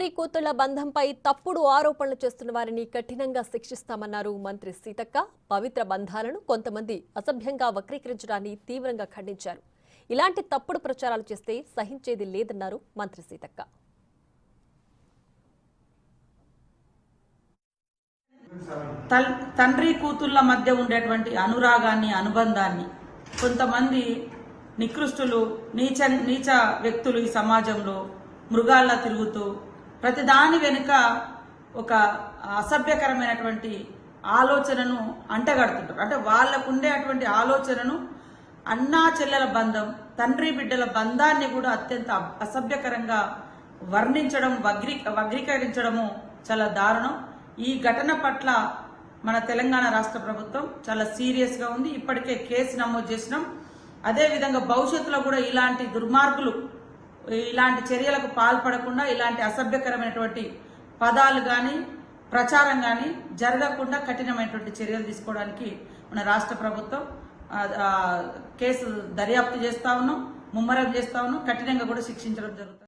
తండ్రి కూతుళ్ల బంధంపై తప్పుడు ఆరోపణలు చేస్తున్న వారిని కఠినంగా శిక్షిస్తామన్నారు మంత్రి సీతక్క. పవిత్ర బంధాలను కొంతమంది అసభ్యంగా వక్రీకరించడాన్ని తీవ్రంగా ఖండించారు. ఇలాంటి తప్పుడు ప్రచారాలు చేస్తే సహించేది లేదన్నారు మంత్రి సీతక్క. తండ్రి కూతుళ్ల మధ్య ఉండేటువంటి అనురాగాన్ని, అనుబంధాన్ని కొంతమంది నికృష్టులు, నీచ వ్యక్తులు ఈ సమాజంలో మృగాల్లా తిరుగుతూ ప్రతిదాని వెనుక ఒక అసభ్యకరమైనటువంటి ఆలోచనను అంటగడుతుంటారు. అంటే వాళ్లకు ఉండేటువంటి ఆలోచనను అన్నా చెల్లెల బంధం, తండ్రి బిడ్డల బంధాన్ని కూడా అత్యంత అసభ్యకరంగా వర్ణించడం, వగ్రీకరించడము చాలా దారుణం. ఈ ఘటన పట్ల మన తెలంగాణ రాష్ట్ర ప్రభుత్వం చాలా సీరియస్గా ఉంది. ఇప్పటికే కేసు నమోదు చేసినాం. అదేవిధంగా భవిష్యత్తులో కూడా ఇలాంటి దుర్మార్గులు ఇలాంటి చర్యలకు పాల్పడకుండా, ఇలాంటి అసభ్యకరమైనటువంటి పదాలు కానీ ప్రచారం కానీ జరగకుండా కఠినమైనటువంటి చర్యలు తీసుకోవడానికి మన రాష్ట్ర ప్రభుత్వం కేసు దర్యాప్తు చేస్తా ఉన్నాం, ముమ్మరం చేస్తా ఉన్నాం, కఠినంగా కూడా శిక్షించడం జరుగుతుంది.